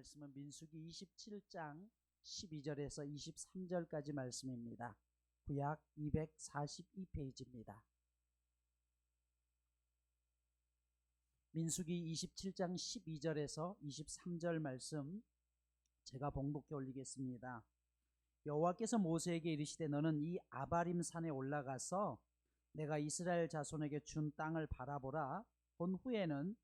말씀은 민수기 27장 12절에서 23절까지 말씀입니다. 구약 242페이지입니다. 민수기 27장 12절에서 23절 말씀 제가 봉독해 올리겠습니다. 여호와께서 모세에게 이르시되 너는 이 아바림 산에 올라가서 내가 이스라엘 자손에게 준 땅을 바라보라. 본 후에는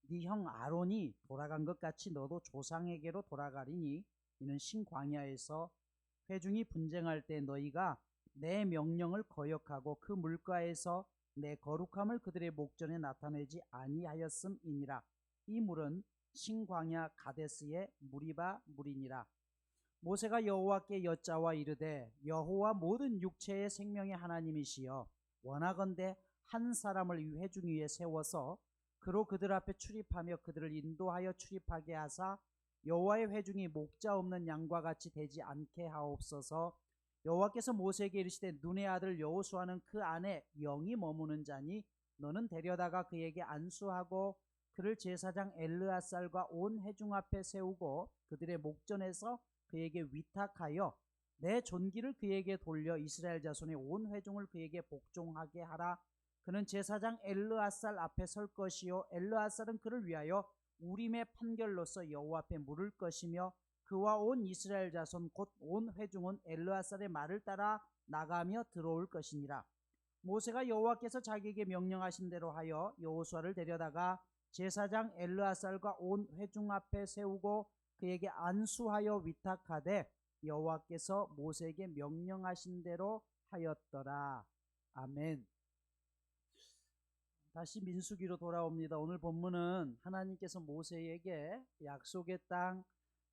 네 형 아론이 돌아간 것 같이 너도 조상에게로 돌아가리니 이는 신광야에서 회중이 분쟁할 때 너희가 내 명령을 거역하고 그 물가에서 내 거룩함을 그들의 목전에 나타내지 아니하였음이니라. 이 물은 신광야 가데스의 무리바 물이니라. 모세가 여호와께 여짜와 이르되 여호와 모든 육체의 생명의 하나님이시여 원하건대 한 사람을 이 회중 위에 세워서 그로 그들 앞에 출입하며 그들을 인도하여 출입하게 하사 여호와의 회중이 목자 없는 양과 같이 되지 않게 하옵소서. 여호와께서 모세에게 이르시되 눈의 아들 여호수아는 그 안에 영이 머무는 자니 너는 데려다가 그에게 안수하고 그를 제사장 엘르아살과 온 회중 앞에 세우고 그들의 목전에서 그에게 위탁하여 내 존귀를 그에게 돌려 이스라엘 자손의 온 회중을 그에게 복종하게 하라. 그는 제사장 엘르아살 앞에 설 것이요 엘르아살은 그를 위하여 우림의 판결로서 여호와 앞에 물을 것이며 그와 온 이스라엘 자손 곧 온 회중은 엘르아살의 말을 따라 나가며 들어올 것이니라. 모세가 여호와께서 자기에게 명령하신 대로 하여 여호수아를 데려다가 제사장 엘르아살과 온 회중 앞에 세우고 그에게 안수하여 위탁하되 여호와께서 모세에게 명령하신 대로 하였더라. 아멘. 다시 민수기로 돌아옵니다. 오늘 본문은 하나님께서 모세에게 약속의 땅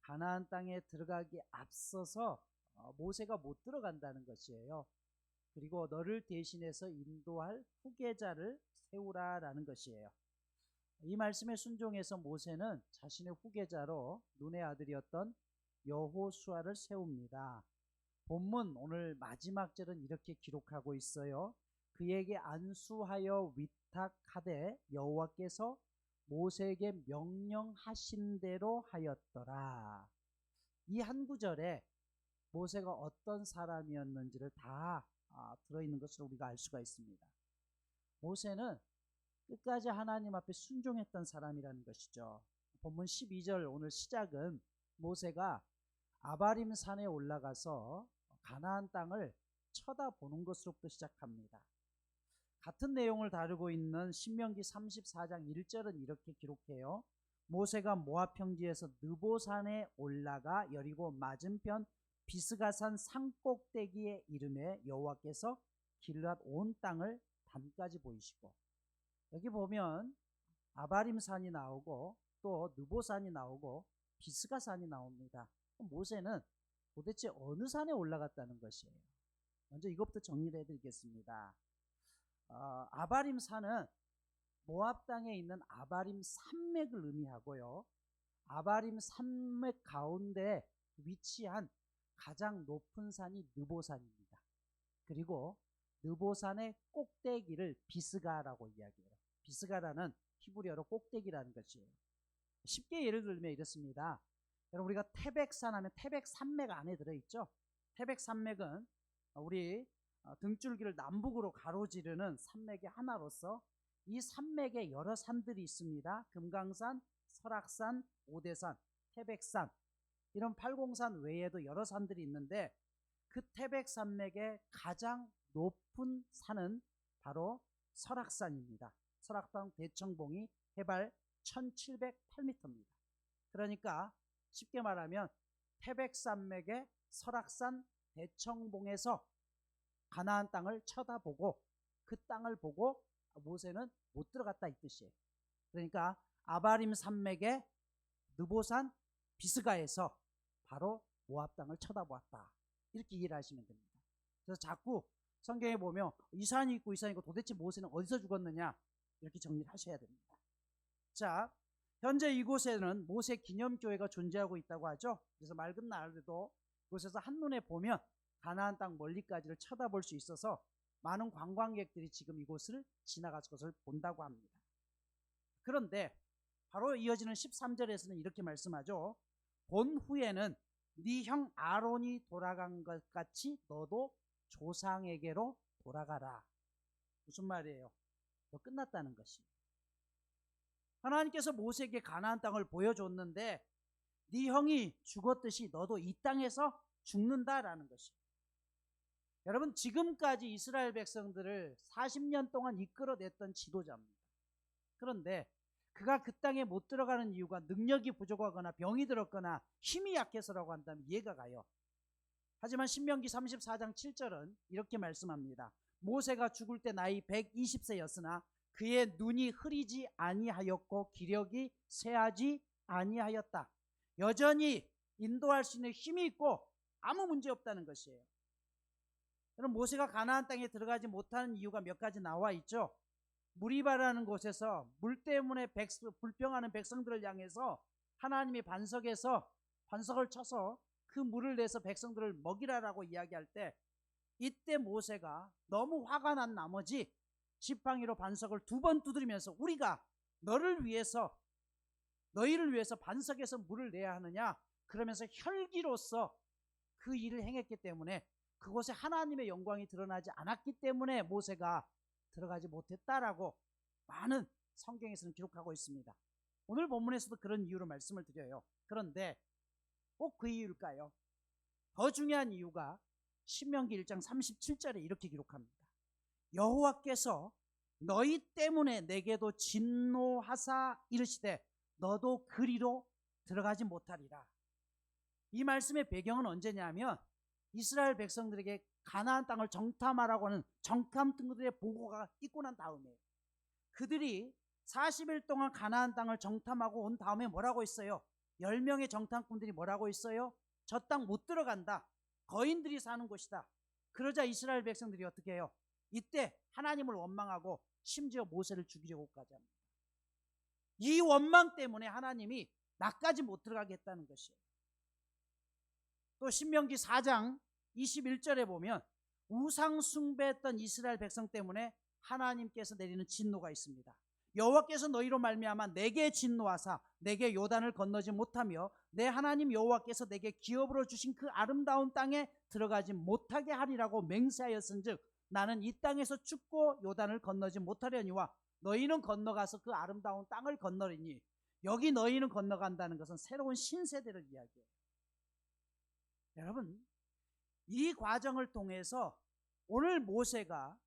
가나안 땅에 들어가기 앞서서 모세가 못 들어간다는 것이에요. 그리고 너를 대신해서 인도할 후계자를 세우라라는 것이에요. 이 말씀에 순종해서 모세는 자신의 후계자로 눈의 아들이었던 여호수아를 세웁니다. 본문 오늘 마지막 절은 이렇게 기록하고 있어요. 그에게 안수하여 위탁하되 여호와께서 모세에게 명령하신 대로 하였더라. 이 한 구절에 모세가 어떤 사람이었는지를 다 들어있는 것을 우리가 알 수가 있습니다. 모세는 끝까지 하나님 앞에 순종했던 사람이라는 것이죠. 본문 12절 오늘 시작은 모세가 아바림 산에 올라가서 가나안 땅을 쳐다보는 것으로부터 시작합니다. 같은 내용을 다루고 있는 신명기 34장 1절은 이렇게 기록해요. 모세가 모압 평지에서 느보산에 올라가 여리고 맞은편 비스가산 산꼭대기에 이르매 여호와께서 길앗 온 땅을 단까지 보이시고, 여기 보면 아바림산이 나오고 또 느보산이 나오고 비스가산이 나옵니다. 모세는 도대체 어느 산에 올라갔다는 것이에요. 먼저 이것부터 정리를 해드리겠습니다. 아바림 산은 모압 땅에 있는 아바림 산맥을 의미하고요. 아바림 산맥 가운데 위치한 가장 높은 산이 느보산입니다. 그리고 느보산의 꼭대기를 비스가라고 이야기해요. 비스가라는 히브리어로 꼭대기라는 것이에요. 쉽게 예를 들면 이렇습니다. 여러분 우리가 태백산 하면 태백산맥 안에 들어있죠. 태백산맥은 우리 등줄기를 남북으로 가로지르는 산맥의 하나로서 이 산맥에 여러 산들이 있습니다. 금강산, 설악산, 오대산, 태백산 이런 팔공산 외에도 여러 산들이 있는데 그 태백산맥의 가장 높은 산은 바로 설악산입니다. 설악산 대청봉이 해발 1708m입니다. 그러니까 쉽게 말하면 태백산맥의 설악산 대청봉에서 가나안 땅을 쳐다보고 그 땅을 보고 모세는 못 들어갔다 이 뜻이에요. 그러니까 아바림 산맥의 느보산 비스가에서 바로 모압 땅을 쳐다보았다. 이렇게 이해를 하시면 됩니다. 그래서 자꾸 성경에 보면 이 산이 있고 이 산이 있고 도대체 모세는 어디서 죽었느냐 이렇게 정리를 하셔야 됩니다. 자, 현재 이곳에는 모세 기념교회가 존재하고 있다고 하죠. 그래서 맑은 날에도 이곳에서 한눈에 보면 가나안 땅 멀리까지를 쳐다볼 수 있어서 많은 관광객들이 지금 이곳을 지나가서 것을 본다고 합니다. 그런데 바로 이어지는 13절에서는 이렇게 말씀하죠. 본 후에는 네 형 아론이 돌아간 것 같이 너도 조상에게로 돌아가라. 무슨 말이에요? 너 끝났다는 것이. 하나님께서 모세에게 가나안 땅을 보여줬는데 네 형이 죽었듯이 너도 이 땅에서 죽는다라는 것이. 여러분, 지금까지 이스라엘 백성들을 40년 동안 이끌어냈던 지도자입니다. 그런데 그가 그 땅에 못 들어가는 이유가 능력이 부족하거나 병이 들었거나 힘이 약해서라고 한다면 이해가 가요. 하지만 신명기 34장 7절은 이렇게 말씀합니다. 모세가 죽을 때 나이 120세였으나 그의 눈이 흐리지 아니하였고 기력이 쇠하지 아니하였다. 여전히 인도할 수 있는 힘이 있고 아무 문제 없다는 것이에요. 그럼 모세가 가나안 땅에 들어가지 못하는 이유가 몇 가지 나와 있죠. 무리바라는 곳에서 물 때문에 불평하는 백성들을 향해서 하나님이 반석을 쳐서 그 물을 내서 백성들을 먹이라라고 이야기할 때 이때 모세가 너무 화가 난 나머지 지팡이로 반석을 2번 두드리면서 우리가 너희를 위해서 반석에서 물을 내야 하느냐, 그러면서 혈기로서 그 일을 행했기 때문에 그곳에 하나님의 영광이 드러나지 않았기 때문에 모세가 들어가지 못했다라고 많은 성경에서는 기록하고 있습니다. 오늘 본문에서도 그런 이유로 말씀을 드려요. 그런데 꼭 그 이유일까요? 더 중요한 이유가 신명기 1장 37절에 이렇게 기록합니다. 여호와께서 너희 때문에 내게도 진노하사 이르시되 너도 그리로 들어가지 못하리라. 이 말씀의 배경은 언제냐면 이스라엘 백성들에게 가나안 땅을 정탐하라고 하는 정탐꾼들의 보고가 있고 난 다음에 그들이 40일 동안 가나안 땅을 정탐하고 온 다음에 뭐라고 했어요? 10명의 정탐꾼들이 뭐라고 했어요? 저 땅 못 들어간다. 거인들이 사는 곳이다. 그러자 이스라엘 백성들이 어떻게 해요? 이때 하나님을 원망하고 심지어 모세를 죽이려고까지 합니다. 이 원망 때문에 하나님이 나까지 못 들어가게 했다는 것이에요. 또 신명기 4장 21절에 보면 우상 숭배했던 이스라엘 백성 때문에 하나님께서 내리는 진노가 있습니다. 여호와께서 너희로 말미암아 내게 진노하사 내게 요단을 건너지 못하며 내 하나님 여호와께서 내게 기업으로 주신 그 아름다운 땅에 들어가지 못하게 하리라고 맹세하였은즉 나는 이 땅에서 죽고 요단을 건너지 못하려니와 너희는 건너가서 그 아름다운 땅을 건너리니. 여기 너희는 건너간다는 것은 새로운 신세대를 이야기해요. 여러분, 이 과정을 통해서 오늘 모세가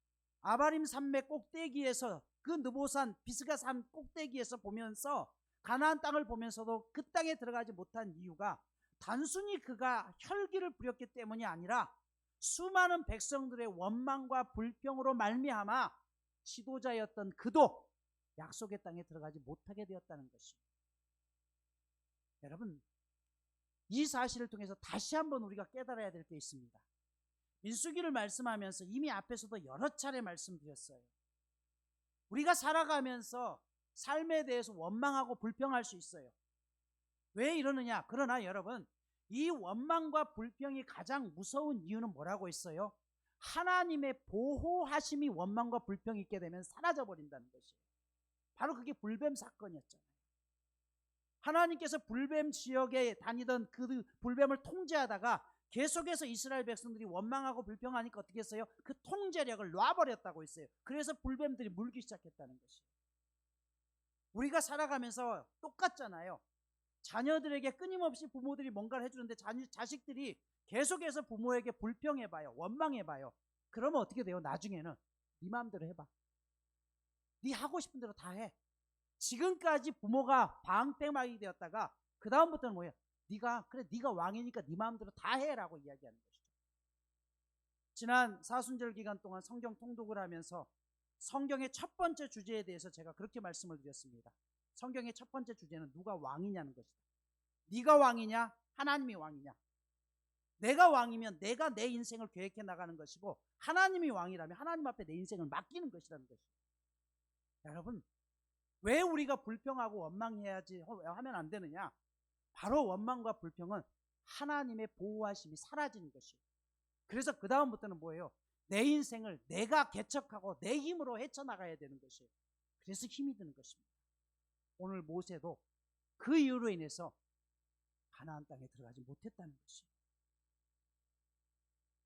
아바림 산맥 꼭대기에서 그 느보산 비스가산 꼭대기에서 보면서 가나안 땅을 보면서도 그 땅에 들어가지 못한 이유가 단순히 그가 혈기를 부렸기 때문이 아니라 수많은 백성들의 원망과 불평으로 말미암아 지도자였던 그도 약속의 땅에 들어가지 못하게 되었다는 것이에요. 여러분, 이 사실을 통해서 다시 한번 우리가 깨달아야 될 게 있습니다. 민수기를 말씀하면서 이미 앞에서도 여러 차례 말씀드렸어요. 우리가 살아가면서 삶에 대해서 원망하고 불평할 수 있어요. 왜 이러느냐? 그러나 여러분, 이 원망과 불평이 가장 무서운 이유는 뭐라고 했어요? 하나님의 보호하심이 원망과 불평이 있게 되면 사라져버린다는 것이에요. 바로 그게 불뱀 사건이었잖아요. 하나님께서 불뱀 지역에 다니던 그 불뱀을 통제하다가 계속해서 이스라엘 백성들이 원망하고 불평하니까 어떻게 했어요? 그 통제력을 놔버렸다고 했어요. 그래서 불뱀들이 물기 시작했다는 것이에요. 우리가 살아가면서 똑같잖아요. 자녀들에게 끊임없이 부모들이 뭔가를 해주는데 자식들이 계속해서 부모에게 불평해봐요. 원망해봐요. 그러면 어떻게 돼요? 나중에는 네 마음대로 해봐. 네 하고 싶은 대로 다 해. 지금까지 부모가 방패막이 되었다가 그 다음부터는 뭐예요? 네가 왕이니까 네 마음대로 다 해라고 이야기하는 것이죠. 지난 사순절 기간 동안 성경 통독을 하면서 성경의 첫 번째 주제에 대해서 제가 그렇게 말씀을 드렸습니다. 성경의 첫 번째 주제는 누가 왕이냐는 것이다. 네가 왕이냐? 하나님이 왕이냐? 내가 왕이면 내가 내 인생을 계획해 나가는 것이고 하나님이 왕이라면 하나님 앞에 내 인생을 맡기는 것이라는 것이죠. 여러분, 왜 우리가 불평하고 원망해야지 하면 안 되느냐? 바로 원망과 불평은 하나님의 보호하심이 사라지는 것이에요. 그래서 그 다음부터는 뭐예요? 내 인생을 내가 개척하고 내 힘으로 헤쳐나가야 되는 것이에요. 그래서 힘이 드는 것입니다. 오늘 모세도 그 이유로 인해서 가나안 땅에 들어가지 못했다는 것이에요.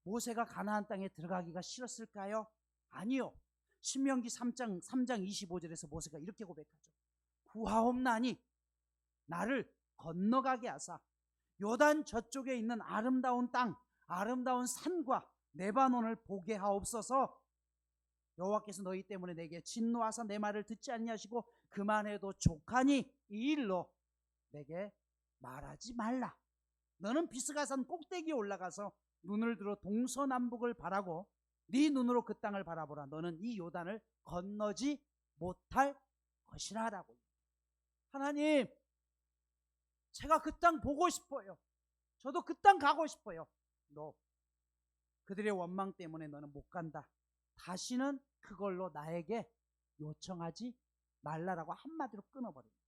모세가 가나안 땅에 들어가기가 싫었을까요? 아니요. 신명기 3장 25절에서 모세가 이렇게 고백하죠. 구하옵나니 나를 건너가게 하사 요단 저쪽에 있는 아름다운 땅, 아름다운 산과 레바논을 보게 하옵소서. 여호와께서 너희 때문에 내게 진노하사 내 말을 듣지 아니하시고 그만해도 족하니 이 일로 내게 말하지 말라. 너는 비스가산 꼭대기에 올라가서 눈을 들어 동서남북을 바라고 네 눈으로 그 땅을 바라보라. 너는 이 요단을 건너지 못할 것이라 라고. 하나님, 제가 그 땅 보고 싶어요. 저도 그 땅 가고 싶어요. 너 그들의 원망 때문에 너는 못 간다. 다시는 그걸로 나에게 요청하지 말라라고 한마디로 끊어버립니다.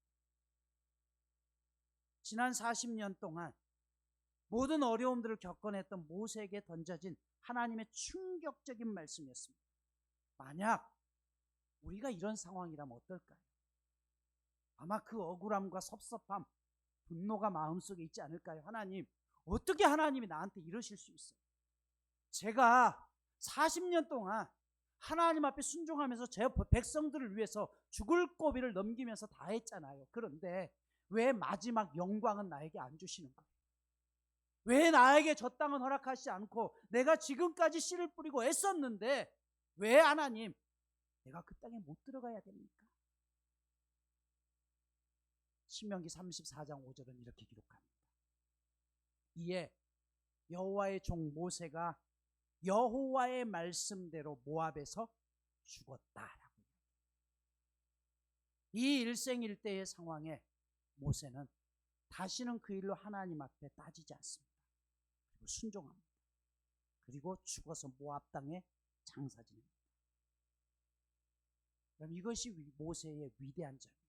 지난 40년 동안 모든 어려움들을 겪어냈던 모세에게 던져진 하나님의 충격적인 말씀이었습니다. 만약 우리가 이런 상황이라면 어떨까요? 아마 그 억울함과 섭섭함, 분노가 마음속에 있지 않을까요? 하나님, 어떻게 하나님이 나한테 이러실 수 있어요? 제가 40년 동안 하나님 앞에 순종하면서 제 백성들을 위해서 죽을 고비를 넘기면서 다 했잖아요. 그런데 왜 마지막 영광은 나에게 안 주시는 거예요? 왜 나에게 저 땅은 허락하시지 않고 내가 지금까지 씨를 뿌리고 애썼는데 왜 하나님 내가 그 땅에 못 들어가야 됩니까? 신명기 34장 5절은 이렇게 기록합니다. 이에 여호와의 종 모세가 여호와의 말씀대로 모압에서 죽었다라고. 이 일생일대의 상황에 모세는 다시는 그 일로 하나님 앞에 따지지 않습니다. 그리고 순종합니다. 그리고 죽어서 모압 땅에 장사 지냅니다. 그럼 이것이 모세의 위대한 점이에요.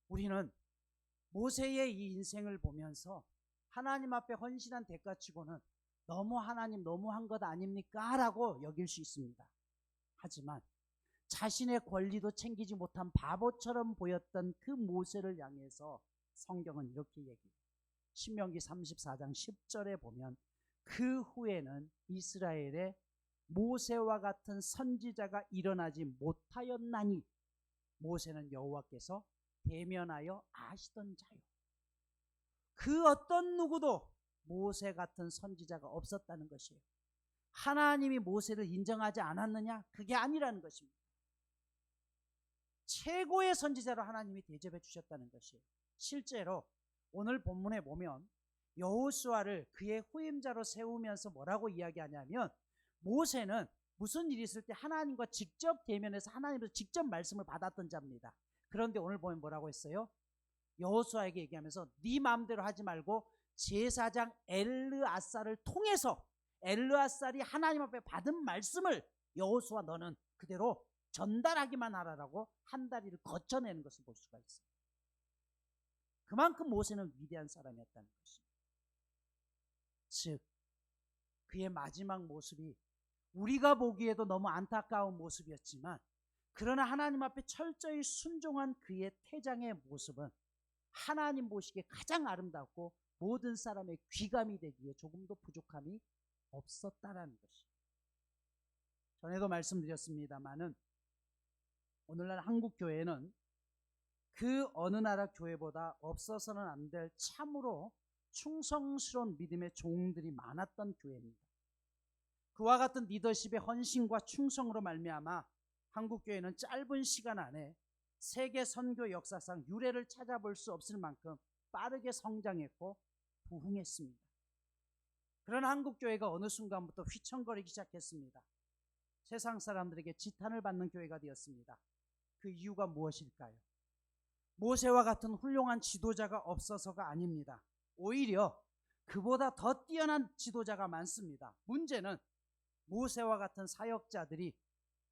우리는 모세의 이 인생을 보면서 하나님 앞에 헌신한 대가치고는 너무 하나님 너무한 것 아닙니까? 라고 여길 수 있습니다. 하지만 자신의 권리도 챙기지 못한 바보처럼 보였던 그 모세를 향해서 성경은 이렇게 얘기해요. 신명기 34장 10절에 보면 그 후에는 이스라엘에 모세와 같은 선지자가 일어나지 못하였나니 모세는 여호와께서 대면하여 아시던 자요. 그 어떤 누구도 모세 같은 선지자가 없었다는 것이에요. 하나님이 모세를 인정하지 않았느냐? 그게 아니라는 것입니다. 최고의 선지자로 하나님이 대접해 주셨다는 것이에요. 실제로 오늘 본문에 보면 여호수아를 그의 후임자로 세우면서 뭐라고 이야기하냐면 모세는 무슨 일이 있을 때 하나님과 직접 대면해서 하나님으로서 직접 말씀을 받았던 자입니다. 그런데 오늘 보면 뭐라고 했어요? 여호수아에게 얘기하면서 네 마음대로 하지 말고 제사장 엘르아살을 통해서 엘르아살이 하나님 앞에 받은 말씀을 여호수아 너는 그대로 전달하기만 하라라고 한 다리를 거쳐내는 것을 볼 수가 있어요. 그만큼 모세는 위대한 사람이었다는 것입니다. 즉 그의 마지막 모습이 우리가 보기에도 너무 안타까운 모습이었지만 그러나 하나님 앞에 철저히 순종한 그의 태장의 모습은 하나님 보시기에 가장 아름답고 모든 사람의 귀감이 되기에 조금도 부족함이 없었다라는 것입니다. 전에도 말씀드렸습니다마는 오늘날 한국 교회는 그 어느 나라 교회보다 없어서는 안 될 참으로 충성스러운 믿음의 종들이 많았던 교회입니다. 그와 같은 리더십의 헌신과 충성으로 말미암아 한국 교회는 짧은 시간 안에 세계 선교 역사상 유례를 찾아볼 수 없을 만큼 빠르게 성장했고 부흥했습니다. 그러나 한국 교회가 어느 순간부터 휘청거리기 시작했습니다. 세상 사람들에게 지탄을 받는 교회가 되었습니다. 그 이유가 무엇일까요? 모세와 같은 훌륭한 지도자가 없어서가 아닙니다. 오히려 그보다 더 뛰어난 지도자가 많습니다. 문제는 모세와 같은 사역자들이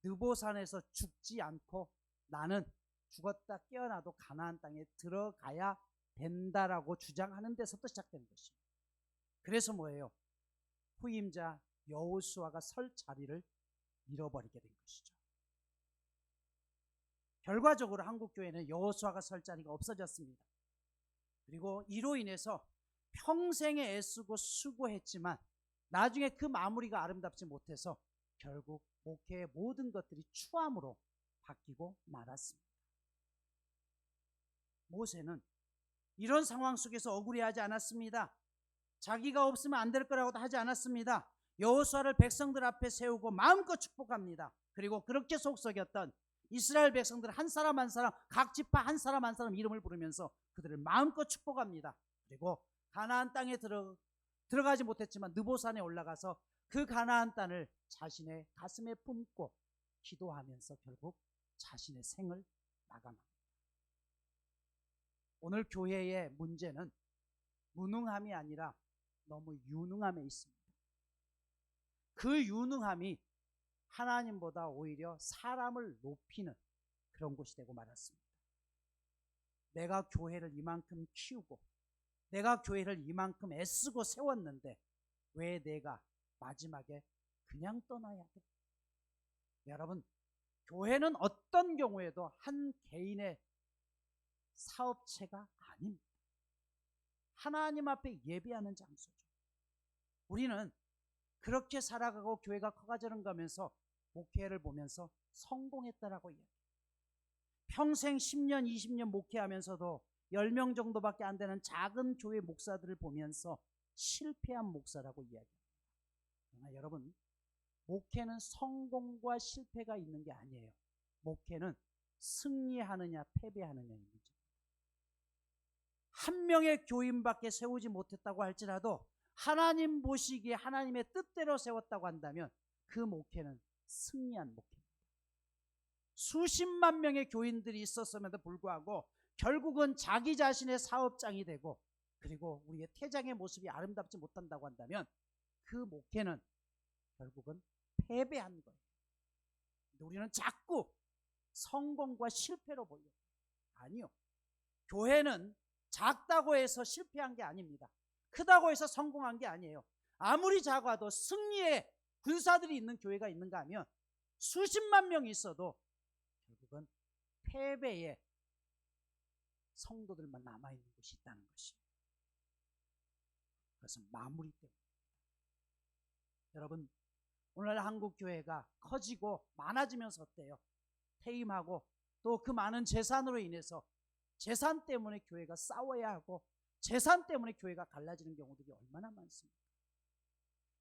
느보산에서 죽지 않고 나는 죽었다 깨어나도 가나안 땅에 들어가야 된다라고 주장하는 데서부터 시작된 것입니다. 그래서 뭐예요? 후임자 여호수아가 설 자리를 잃어버리게 된 것이죠. 결과적으로 한국 교회는 여호수아가 설 자리가 없어졌습니다. 그리고 이로 인해서 평생에 애쓰고 수고했지만 나중에 그 마무리가 아름답지 못해서 결국 목회의 모든 것들이 추함으로 바뀌고 말았습니다. 모세는 이런 상황 속에서 억울해하지 않았습니다. 자기가 없으면 안 될 거라고도 하지 않았습니다. 여호수아를 백성들 앞에 세우고 마음껏 축복합니다. 그리고 그렇게 속썩였던 이스라엘 백성들 한 사람 한 사람, 각 지파 한 사람 한 사람 이름을 부르면서 그들을 마음껏 축복합니다. 그리고 가나안 땅에 들어가지 못했지만 느보산에 올라가서 그 가나안 땅을 자신의 가슴에 품고 기도하면서 결국 자신의 생을 마감합니다. 오늘 교회의 문제는 무능함이 아니라 너무 유능함에 있습니다. 그 유능함이 하나님보다 오히려 사람을 높이는 그런 곳이 되고 말았습니다. 내가 교회를 이만큼 키우고 내가 교회를 이만큼 애쓰고 세웠는데 왜 내가 마지막에 그냥 떠나야 돼? 여러분, 교회는 어떤 경우에도 한 개인의 사업체가 아닙니다. 하나님 앞에 예배하는 장소죠. 우리는 그렇게 살아가고 교회가 커가자는 가면서 목회를 보면서 성공했다라고 이야기해요. 평생 10년, 20년 목회하면서도 10명 정도밖에 안 되는 작은 교회 목사들을 보면서 실패한 목사라고 이야기합니다. 그러나 여러분, 목회는 성공과 실패가 있는 게 아니에요. 목회는 승리하느냐 패배하느냐의 문제입니다. 한 명의 교인밖에 세우지 못했다고 할지라도 하나님 보시기에 하나님의 뜻대로 세웠다고 한다면 그 목회는 승리한 목회입니다. 수십만 명의 교인들이 있었음에도 불구하고 결국은 자기 자신의 사업장이 되고 그리고 우리의 태장의 모습이 아름답지 못한다고 한다면 그 목회는 결국은 패배한 거예요. 우리는 자꾸 성공과 실패로 보여요. 아니요. 교회는 작다고 해서 실패한 게 아닙니다. 크다고 해서 성공한 게 아니에요. 아무리 작아도 승리의 군사들이 있는 교회가 있는가 하면 수십만 명이 있어도 결국은 패배의 성도들만 남아있는 곳이 있다는 것이에요. 그래서 마무리 때문입니다. 여러분, 오늘 한국 교회가 커지고 많아지면서 어때요? 퇴임하고 또 그 많은 재산으로 인해서 재산 때문에 교회가 싸워야 하고 재산 때문에 교회가 갈라지는 경우들이 얼마나 많습니까?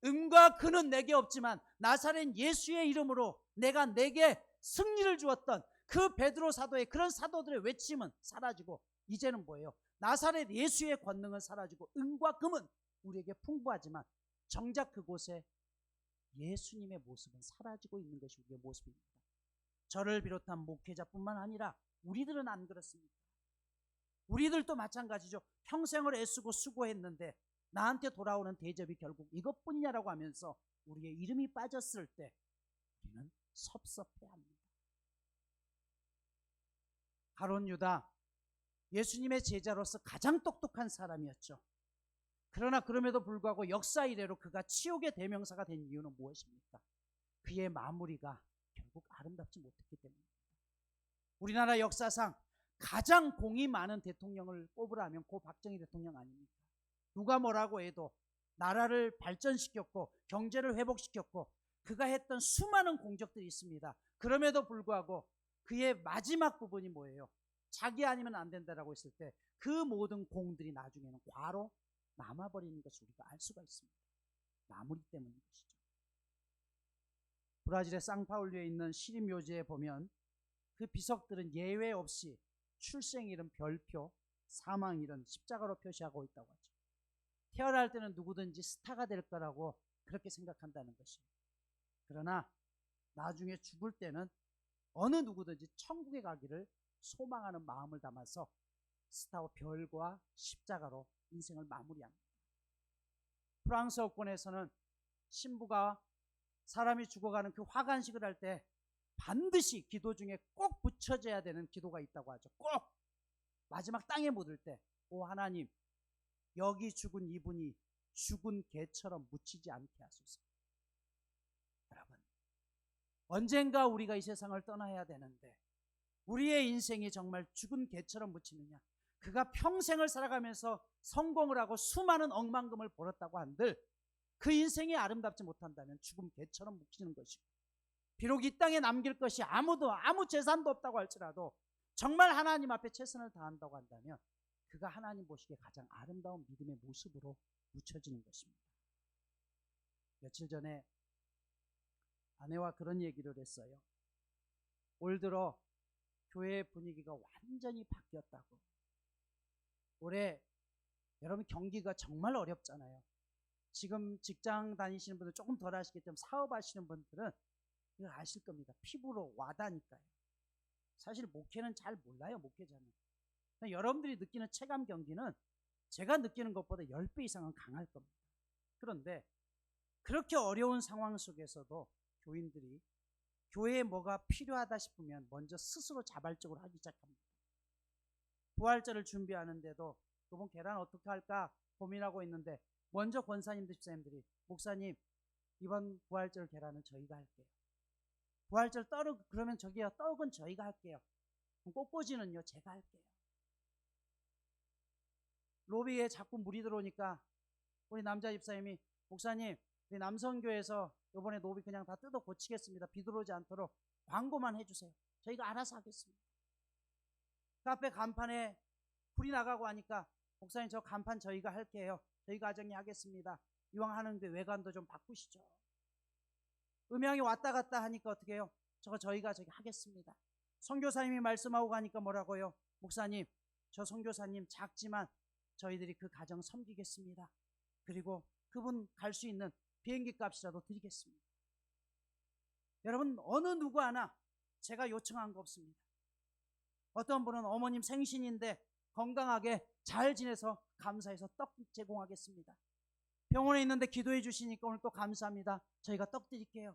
은과 금은 내게 없지만 나사렛 예수의 이름으로 내게 승리를 주었던 그 베드로 사도의 그런 사도들의 외침은 사라지고 이제는 뭐예요? 나사렛 예수의 권능은 사라지고 은과 금은 우리에게 풍부하지만 정작 그곳에 예수님의 모습은 사라지고 있는 것이 우리의 모습입니다. 저를 비롯한 목회자뿐만 아니라 우리들은 안 그렇습니다. 우리들도 마찬가지죠. 평생을 애쓰고 수고했는데 나한테 돌아오는 대접이 결국 이것뿐이냐라고 하면서 우리의 이름이 빠졌을 때 우리는 섭섭해합니다. 가룟 유다, 예수님의 제자로서 가장 똑똑한 사람이었죠. 그러나 그럼에도 불구하고 역사 이래로 그가 치욕의 대명사가 된 이유는 무엇입니까? 그의 마무리가 결국 아름답지 못했기 때문입니다. 우리나라 역사상 가장 공이 많은 대통령을 꼽으라면 고 박정희 대통령 아닙니까? 누가 뭐라고 해도 나라를 발전시켰고 경제를 회복시켰고 그가 했던 수많은 공적들이 있습니다. 그럼에도 불구하고 그의 마지막 부분이 뭐예요? 자기 아니면 안 된다라고 했을 때 그 모든 공들이 나중에는 과로 남아버리는 것을 우리가 알 수가 있습니다. 마무리 때문인 것이죠. 브라질의 상파울루에 있는 시립묘지에 보면 그 비석들은 예외 없이 출생일은 별표, 사망일은 십자가로 표시하고 있다고 하죠. 태어날 때는 누구든지 스타가 될 거라고 그렇게 생각한다는 것이에요. 그러나 나중에 죽을 때는 어느 누구든지 천국에 가기를 소망하는 마음을 담아서 스타와 별과 십자가로 인생을 마무리합니다. 프랑스 어권에서는 신부가 사람이 죽어가는 그 화관식을 할 때 반드시 기도 중에 꼭 붙여져야 되는 기도가 있다고 하죠. 꼭 마지막 땅에 묻을 때, 오 하나님, 여기 죽은 이분이 죽은 개처럼 묻히지 않게 하소서. 여러분, 언젠가 우리가 이 세상을 떠나야 되는데 우리의 인생이 정말 죽은 개처럼 묻히느냐? 그가 평생을 살아가면서 성공을 하고 수많은 억만금을 벌었다고 한들 그 인생이 아름답지 못한다면 죽음 개처럼 묵히는 것이고, 비록 이 땅에 남길 것이 아무 재산도 없다고 할지라도 정말 하나님 앞에 최선을 다한다고 한다면 그가 하나님 보시기에 가장 아름다운 믿음의 모습으로 묻혀지는 것입니다. 며칠 전에 아내와 그런 얘기를 했어요. 올 들어 교회 분위기가 완전히 바뀌었다고. 올해 여러분 경기가 정말 어렵잖아요. 지금 직장 다니시는 분들 조금 덜 아시겠지만 사업하시는 분들은 이거 아실 겁니다. 피부로 와닿으니까요. 사실 목회는 잘 몰라요. 목회자는. 여러분들이 느끼는 체감 경기는 제가 느끼는 것보다 10배 이상은 강할 겁니다. 그런데 그렇게 어려운 상황 속에서도 교인들이 교회에 뭐가 필요하다 싶으면 먼저 스스로 자발적으로 하기 시작합니다. 부활절을 준비하는데도 이번 계란 어떻게 할까 고민하고 있는데 먼저 권사님들, 집사님들이 목사님 이번 부활절 계란은 저희가 할게요. 부활절 떡은 그러면 저기요 떡은 저희가 할게요. 꽃꽂이는요 제가 할게요. 로비에 자꾸 물이 들어오니까 우리 남자 집사님이 목사님 우리 남성교회에서 이번에 로비 그냥 다 뜯어 고치겠습니다. 비 들어오지 않도록 광고만 해주세요. 저희가 알아서 하겠습니다. 카페 간판에 불이 나가고 하니까 목사님 저 간판 저희가 할게요. 저희 가정이 하겠습니다. 이왕 하는데 외관도 좀 바꾸시죠. 음향이 왔다 갔다 하니까 어떻게 해요? 저희가 하겠습니다. 선교사님이 말씀하고 가니까 뭐라고요? 목사님 저 선교사님 작지만 저희들이 그 가정 섬기겠습니다. 그리고 그분 갈 수 있는 비행기 값이라도 드리겠습니다. 여러분 어느 누구 하나 제가 요청한 거 없습니다. 어떤 분은 어머님 생신인데 건강하게 잘 지내서 감사해서 떡 제공하겠습니다. 병원에 있는데 기도해 주시니까 오늘 또 감사합니다. 저희가 떡 드릴게요.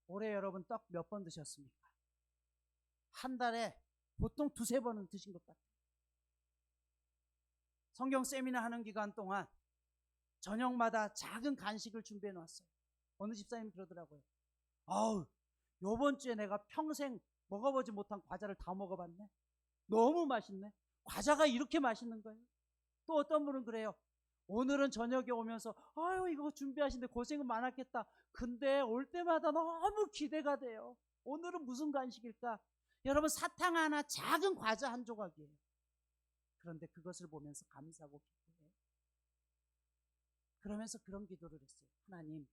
올해 여러분 떡 몇 번 드셨습니까? 한 달에 보통 2-3번은 드신 것 같아요. 성경 세미나 하는 기간 동안 저녁마다 작은 간식을 준비해 놨어요. 어느 집사님이 그러더라고요. 아우 요번 주에 내가 평생 먹어보지 못한 과자를 다 먹어봤네. 너무 맛있네. 과자가 이렇게 맛있는 거예요. 또 어떤 분은 그래요. 오늘은 저녁에 오면서 아유 이거 준비하시는데 고생은 많았겠다. 근데 올 때마다 너무 기대가 돼요. 오늘은 무슨 간식일까? 여러분 사탕 하나 작은 과자 한 조각이에요. 그런데 그것을 보면서 감사하고 기도해요. 그러면서 그런 기도를 했어요. 하나님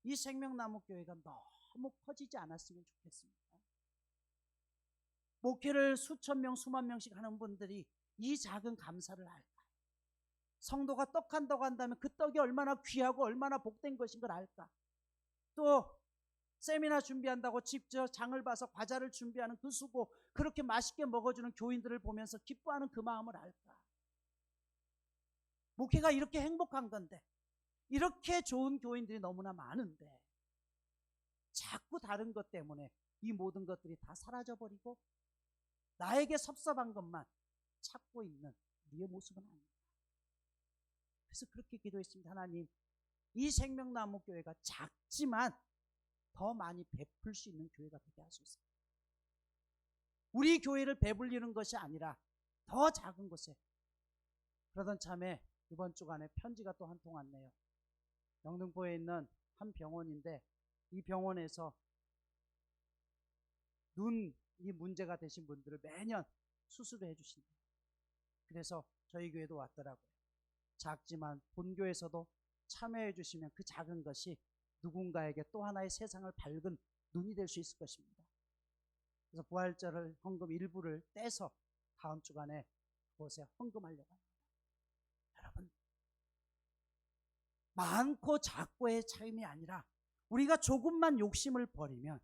이 생명나무교회가 너무 커지지 않았으면 좋겠습니다. 목회를 수천 명 수만 명씩 하는 분들이 이 작은 감사를 알까? 성도가 떡 한다고 한다면 그 떡이 얼마나 귀하고 얼마나 복된 것인 걸 알까? 또 세미나 준비한다고 직접 장을 봐서 과자를 준비하는 그 수고, 그렇게 맛있게 먹어주는 교인들을 보면서 기뻐하는 그 마음을 알까? 목회가 이렇게 행복한 건데, 이렇게 좋은 교인들이 너무나 많은데 자꾸 다른 것 때문에 이 모든 것들이 다 사라져버리고 나에게 섭섭한 것만 찾고 있는 우리의 모습은 아닙니다. 그래서 그렇게 기도했습니다. 하나님 이 생명나무교회가 작지만 더 많이 베풀 수 있는 교회가 되게 하소서. 우리 교회를 배불리는 것이 아니라 더 작은 곳에. 그러던 참에 이번 주간에 편지가 또 한 통 왔네요. 영등포에 있는 한 병원인데 이 병원에서 눈이 문제가 되신 분들을 매년 수술을 해주신다. 그래서 저희 교회도 왔더라고요. 작지만 본교에서도 참여해 주시면 그 작은 것이 누군가에게 또 하나의 세상을 밝은 눈이 될 수 있을 것입니다. 그래서 부활절 헌금 일부를 떼서 다음 주간에 그곳에 헌금하려고 합니다. 여러분 많고 작고의 차이이 아니라 우리가 조금만 욕심을 버리면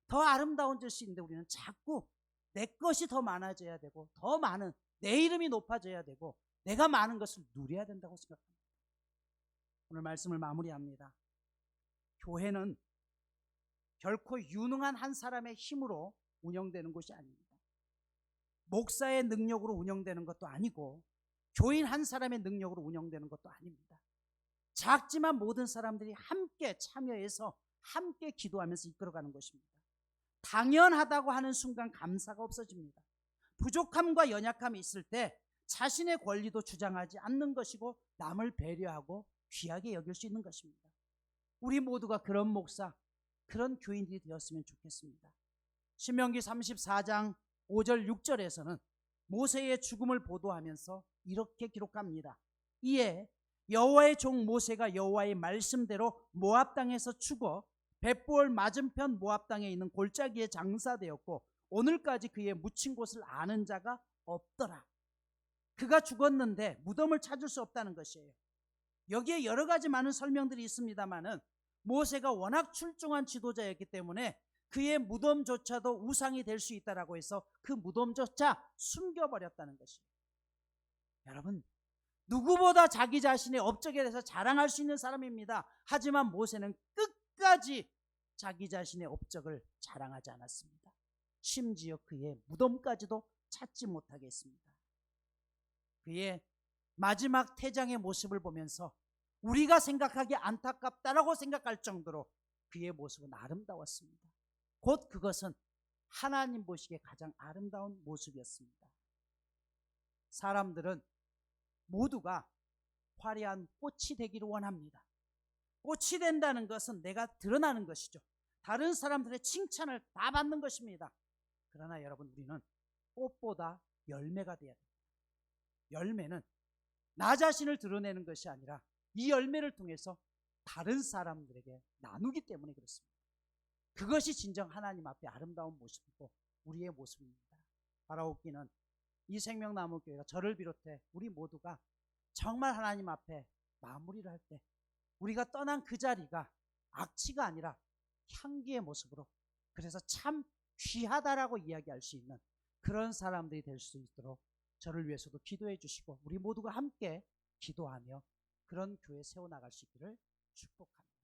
더 아름다워질 수 있는데 우리는 자꾸 내 것이 더 많아져야 되고 더 많은 내 이름이 높아져야 되고 내가 많은 것을 누려야 된다고 생각합니다. 오늘 말씀을 마무리합니다. 교회는 결코 유능한 한 사람의 힘으로 운영되는 곳이 아닙니다. 목사의 능력으로 운영되는 것도 아니고 교인 한 사람의 능력으로 운영되는 것도 아닙니다. 작지만 모든 사람들이 함께 참여해서 함께 기도하면서 이끌어가는 것입니다. 당연하다고 하는 순간 감사가 없어집니다. 부족함과 연약함이 있을 때 자신의 권리도 주장하지 않는 것이고 남을 배려하고 귀하게 여길 수 있는 것입니다. 우리 모두가 그런 목사, 그런 교인들이 되었으면 좋겠습니다. 신명기 34장 5절 6절에서는 모세의 죽음을 보도하면서 이렇게 기록합니다. 이에 여호와의 종 모세가 여호와의 말씀대로 모압 땅에서 죽어 벳보을 맞은편 모압 땅에 있는 골짜기에 장사되었고 오늘까지 그의 묻힌 곳을 아는 자가 없더라. 그가 죽었는데 무덤을 찾을 수 없다는 것이에요. 여기에 여러 가지 많은 설명들이 있습니다만은 모세가 워낙 출중한 지도자였기 때문에 그의 무덤조차도 우상이 될 수 있다라고 해서 그 무덤조차 숨겨버렸다는 것이에요. 여러분, 누구보다 자기 자신의 업적에 대해서 자랑할 수 있는 사람입니다. 하지만 모세는 끝까지 자기 자신의 업적을 자랑하지 않았습니다. 심지어 그의 무덤까지도 찾지 못하게 했습니다. 그의 마지막 퇴장의 모습을 보면서 우리가 생각하기에 안타깝다라고 생각할 정도로 그의 모습은 아름다웠습니다. 곧 그것은 하나님 보시기에 가장 아름다운 모습이었습니다. 사람들은 모두가 화려한 꽃이 되기를 원합니다. 꽃이 된다는 것은 내가 드러나는 것이죠. 다른 사람들의 칭찬을 다 받는 것입니다. 그러나 여러분, 우리는 꽃보다 열매가 되어야 됩니다. 열매는 나 자신을 드러내는 것이 아니라 이 열매를 통해서 다른 사람들에게 나누기 때문에 그렇습니다. 그것이 진정 하나님 앞에 아름다운 모습이고 우리의 모습입니다. 바라옵기는 이 생명나무교회가 저를 비롯해 우리 모두가 정말 하나님 앞에 마무리를 할 때 우리가 떠난 그 자리가 악취가 아니라 향기의 모습으로, 그래서 참 귀하다라고 이야기할 수 있는 그런 사람들이 될 수 있도록 저를 위해서도 기도해 주시고 우리 모두가 함께 기도하며 그런 교회 세워나갈 수 있기를 축복합니다.